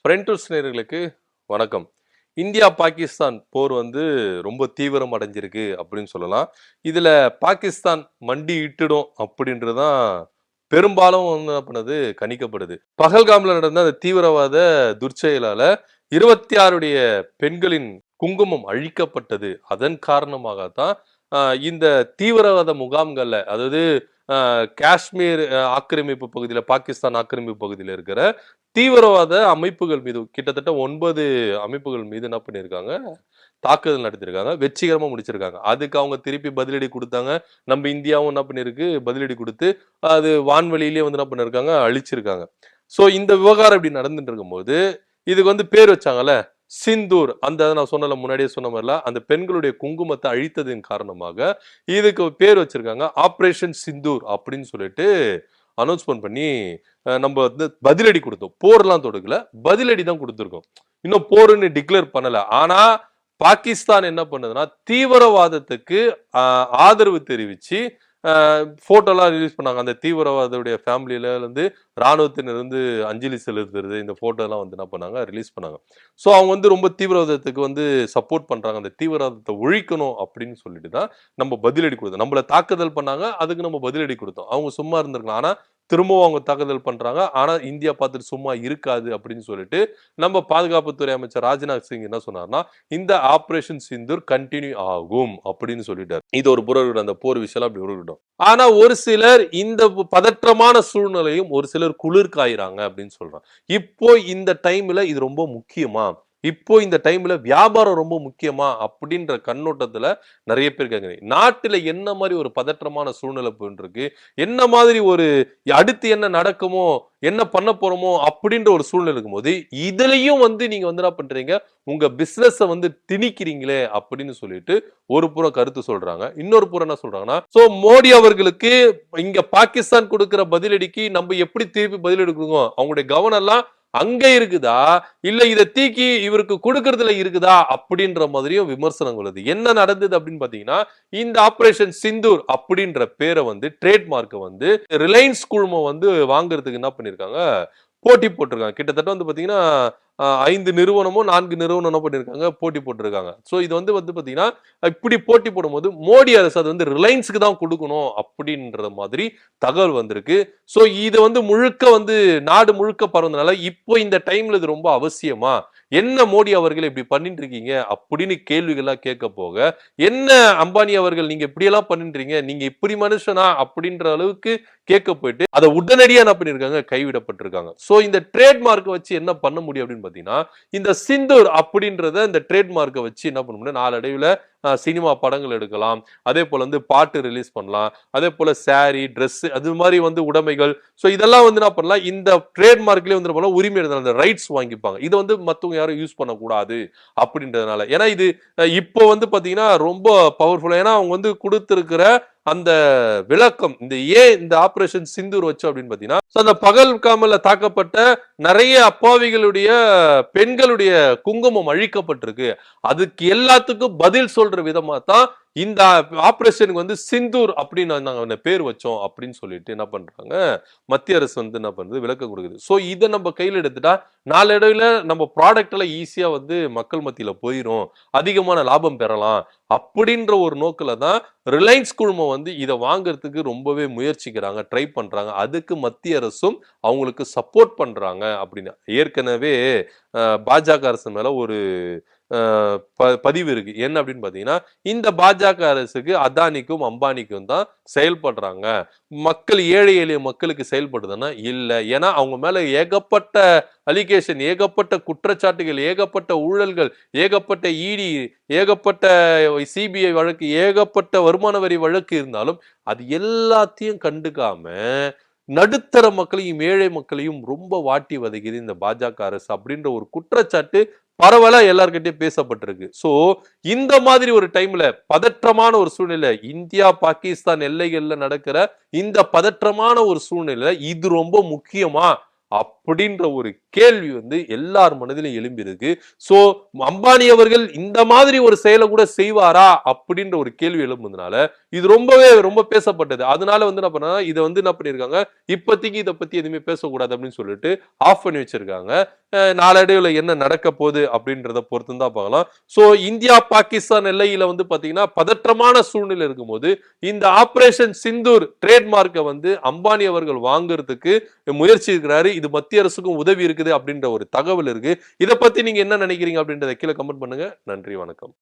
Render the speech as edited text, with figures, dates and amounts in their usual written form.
Friends நேயர்களுக்கு வணக்கம். India Pakistan போர் ரொம்ப தீவிரம் அடைஞ்சிருக்கு அப்படின்னு சொல்லலாம். இதுல பாகிஸ்தான் மண்டி இட்டுடும் அப்படின்றதுதான் பெரும்பாலும் என்ன பண்ணது கணிக்கப்படுது. பகல்காம்ல நடந்த அந்த தீவிரவாத துர்ச்செயலால 26 பெண்களின் குங்குமம் அழிக்கப்பட்டது. அதன் காரணமாகத்தான் இந்த தீவிரவாத முகாம்கள்ல, அதாவது காஷ்மீர் ஆக்கிரமிப்பு பகுதியில, பாகிஸ்தான் ஆக்கிரமிப்பு பகுதியில இருக்கிற தீவிரவாத அமைப்புகள் மீது கிட்டத்தட்ட 9 அமைப்புகள் மீது என்ன பண்ணியிருக்காங்க, தாக்குதல் நடத்தியிருக்காங்க. வெற்றிகரமா முடிச்சிருக்காங்க. அதுக்கு அவங்க திருப்பி பதிலடி குடுத்தாங்க. நம்ம இந்தியாவும் என்ன பண்ணிருக்கு, பதிலடி குடுத்து அது வான்வெளியிலேயே என்ன பண்ணிருக்காங்க, அழிச்சிருக்காங்க. சோ இந்த விவகாரம் இப்படி நடந்துட்டு இருக்கும்போது, இதுக்கு பேர் வச்சாங்கல்ல, சிந்தூர். நான் சொன்னல, முன்னாடியே சொன்ன மாதிரில, அந்த பெண்களுடைய குங்குமத்தை அழித்ததின் காரணமாக இதுக்கு பேர் வச்சிருக்காங்க. ஆபரேஷன் சிந்தூர் அப்படின்னு சொல்லிட்டு அனௌன்ஸ்மென்ட் பண்ணி நம்ம பதிலடி கொடுத்தோம். போர்லாம் தொடுக்கல, பதிலடி தான் கொடுத்திருக்கோம். இன்னும் போர்னு டிக்ளேர் பண்ணல. ஆனா பாகிஸ்தான் என்ன பண்ணுதுன்னா, தீவிரவாதத்துக்கு ஆதரவு தெரிவிச்சு போட்டோலாம் ரிலீஸ் பண்ணாங்க. அந்த தீவிரவாதியுடைய ஃபேமிலியில இருந்து ராணுவத்தினர் அஞ்சலி செலுத்துறது, இந்த போட்டோ எல்லாம் என்ன பண்ணாங்க, ரிலீஸ் பண்ணாங்க. சோ அவங்க ரொம்ப தீவிரவாதத்துக்கு சப்போர்ட் பண்றாங்க. அந்த தீவிரவாதத்தை ஒழிக்கணும் அப்படின்னு சொல்லிட்டு தான் நம்ம பதிலடி கொடுத்தோம். நம்மள தாக்குதல் பண்ணாங்க, அதுக்கு நம்ம பதிலடி கொடுத்தோம். அவங்க சும்மா இருந்திருக்கலாம். ஆனா திரும்பவும் அவங்க தாக்குதல் பண்றாங்க. ஆனா இந்தியா பார்த்துட்டு சும்மா இருக்காது அப்படின்னு சொல்லிட்டு நம்ம பாதுகாப்புத்துறை அமைச்சர் ராஜ்நாத் சிங் என்ன சொன்னார்னா, இந்த ஆபரேஷன் சிந்தூர் கண்டினியூ ஆகும் அப்படின்னு சொல்லிட்டார். இது ஒரு புறம், அந்த போர் விஷயம் அப்படி இருக்கட்டும். ஆனா ஒரு சிலர் இந்த பதற்றமான சூழ்நிலையும் ஒரு சிலர் குளிர் காயிறாங்க அப்படின்னு சொல்றாங்க. இப்போ இந்த டைம்ல இது ரொம்ப முக்கியமா, இப்போ இந்த டைம்ல வியாபாரம் ரொம்ப முக்கியமா அப்படின்ற கண்ணோட்டத்துல நிறைய பேர் கேட்குறீங்க. நாட்டுல என்ன மாதிரி ஒரு பதற்றமான சூழ்நிலை போயிட்டு இருக்கு, என்ன மாதிரி ஒரு அடுத்து என்ன நடக்குமோ, என்ன பண்ண போறோமோ அப்படின்ற ஒரு சூழ்நிலை இருக்கும்போது, இதுலயும் நீங்க என்ன பண்றீங்க, உங்க பிசினஸ் திணிக்கிறீங்களே அப்படின்னு சொல்லிட்டு ஒரு புறம் கருத்து சொல்றாங்க. இன்னொரு புறம் என்ன சொல்றாங்கன்னா, சோ மோடி அவர்களுக்கு இங்க பாகிஸ்தான் கொடுக்கிற பதிலடிக்கு நம்ம எப்படி திருப்பி பதிலடி கொடுக்கணும், அவங்களுடைய கவனம் எல்லாம் அங்க இருக்குதா, இல்ல இத தீக்கி இவருக்கு கொடுக்கறதுல இருக்குதா அப்படின்ற மாதிரியும் விமர்சனம் வருது. என்ன நடந்தது அப்படின்னு பாத்தீங்கன்னா, இந்த ஆபரேஷன் சிந்தூர் அப்படின்ற பேரை ட்ரேட்மார்க்கை ரிலையன்ஸ் குழுமம் வாங்குறதுக்கு என்ன பண்ணிருக்காங்க, போட்டி போட்டிருக்காங்க. கிட்டத்தட்ட பாத்தீங்கன்னா 5 நிறுவனமோ 4 நிறுவனம் என்ன பண்ணிருக்காங்க, போட்டி போட்டிருக்காங்க. சோ இது பாத்தீங்கன்னா, இப்படி போட்டி போடும்போது மோடி அரசு அது ரிலையன்ஸ்க்கு தான் கொடுக்கணும் அப்படின்ற மாதிரி தகவல் வந்திருக்கு. சோ இது முழுக்க நாடு முழுக்க பரவுனதுனால இப்போ இந்த டைம்ல இது ரொம்ப அவசியமா, என்ன மோடி அவர்கள் இப்படி பண்ணிட்டு இருக்கீங்க அப்படின்னு கேள்விகள்லாம் கேட்க போக, என்ன அம்பானி அவர்கள் நீங்க இப்படி எல்லாம் பண்ணின்றீங்க, நீங்க இப்படி மனுஷனா அப்படின்ற அளவுக்கு கேட்க போயிட்டு அதை உடனடியா என்ன பண்ணிருக்காங்க, கைவிடப்பட்டிருக்காங்க. சோ இந்த ட்ரேட்மார்க்கை வச்சு என்ன பண்ண முடியும் அப்படின்னு பாத்தீங்கன்னா, இந்த சிந்தூர் அப்படின்றத இந்த ட்ரேட்மார்க்கை வச்சு என்ன பண்ண முடியும், நாளடைவுல சினிமா படங்கள் எடுக்கலாம், அதே போல பாட்டு ரிலீஸ் பண்ணலாம், அதே போல சாரி, ட்ரெஸ், அது மாதிரி உடைமைகள். சோ இதெல்லாம் என்ன பண்ணலாம், இந்த ட்ரேட்மார்க்லயே உரிமை அந்த ரைட்ஸ் வாங்கிப்பாங்க. இது மத்தவங்க யாரும் யூஸ் பண்ணக்கூடாது அப்படின்றதுனால. ஏன்னா இது இப்போ பாத்தீங்கன்னா ரொம்ப பவர்ஃபுல்லா, ஏன்னா அவங்க கொடுத்திருக்கிற அந்த விளக்கம், ஏன் இந்த ஆபரேஷன் சிந்தூர் வச்சு அப்படின்னு பாத்தீங்கன்னா, அந்த பகல்காம்ல தாக்கப்பட்ட நிறைய அப்பாவிகளுடைய பெண்களுடைய குங்குமம் அழிக்கப்பட்டிருக்கு. அதுக்கு எல்லாத்துக்கும் பதில் சொல்ற விதமா தான் இந்த ஆபரேஷனுக்கு சிந்தூர் அப்படின்னு நாங்க பேர் வச்சோம் அப்படின்னு சொல்லிட்டு என்ன பண்றாங்க, மத்திய அரசு என்ன பண்றது, விளக்கம் கொடுக்குது. சோ இதை நம்ம கையில எடுத்துட்டா நாளடைவுல நம்ம ப்ராடக்ட் எல்லாம் ஈஸியா மக்கள் மத்தியில போயிரும், அதிகமான லாபம் பெறலாம் அப்படின்ற ஒரு நோக்கில தான் ரிலையன்ஸ் குழுமம் இதை வாங்குறதுக்கு ரொம்பவே முயற்சிக்கிறாங்க, ட்ரை பண்றாங்க. அதுக்கு மத்திய அரசும் அவங்களுக்கு சப்போர்ட் பண்றாங்க அப்படின்னு ஏற்கனவே பாஜக அரசு மேல ஒரு பதிவு இருக்கு. என்ன அப்படின்னு பாத்தீங்கன்னா, இந்த பாஜக அரசுக்கு அதானிக்கும் அம்பானிக்கும் தான் செயல்படுறாங்க, மக்கள் ஏழை எளிய மக்களுக்கு செயல்படுதுன்னா இல்ல. ஏன்னா அவங்க மேல ஏகப்பட்ட அலிகேஷன், ஏகப்பட்ட குற்றச்சாட்டுகள், ஏகப்பட்ட ஊழல்கள், ஏகப்பட்ட இடி, ஏகப்பட்ட சிபிஐ வழக்கு, ஏகப்பட்ட வருமான வரி வழக்கு இருந்தாலும் அது எல்லாத்தையும் கண்டுக்காம நடுத்தர மக்களையும் ஏழை மக்களையும் ரொம்ப வாட்டி வதைக்குது இந்த பாஜக அரசு அப்படின்ற ஒரு குற்றச்சாட்டு பரவலா எல்லார்கிட்டயும் பேசப்பட்டிருக்கு. சோ இந்த மாதிரி ஒரு டைம்ல, பதற்றமான ஒரு சூழ்நிலை, இந்தியா பாகிஸ்தான் எல்லைகள்ல நடக்கிற இந்த பதற்றமான ஒரு சூழ்நிலை, இது ரொம்ப முக்கியமா அப்படின்ற ஒரு கேள்வி வந்து எல்லார் மனதிலும் எழும்பி இருக்கு. சோ அம்பானி அவர்கள் இந்த மாதிரி ஒரு செயலை கூட செய்வாரா அப்படின்ற ஒரு கேள்வி எழும்புறதுனால இது ரொம்ப பேசப்பட்டது. அதனால வந்து என்ன பண்ணா இதை வந்து என்ன பண்ணிருக்காங்க, இப்போதைக்கு இதை பத்தி எதுவுமே பேசக்கூடாது அப்படின்னு சொல்லிட்டு ஆஃப் பண்ணி வச்சிருக்காங்க. நாளடைவுல என்ன நடக்க போகுது அப்படின்றத பொறுத்து தான் பார்க்கலாம். சோ இந்தியா பாகிஸ்தான் எல்லையில வந்து பாத்தீங்கன்னா பதற்றமான சூழ்நிலை இருக்கும்போது இந்த ஆபரேஷன் சிந்தூர் ட்ரேட்மார்க்கை வந்து அம்பானி அவர்கள் வாங்குறதுக்கு முயற்சி இருக்கிறாரு. இது மத்திய அரசுக்கும் உதவி இருக்குது அப்படின்ற ஒரு தகவல் இருக்கு. இதை பத்தி நீங்க என்ன நினைக்கிறீங்க அப்படின்றத கீழே கமெண்ட் பண்ணுங்க. நன்றி, வணக்கம்.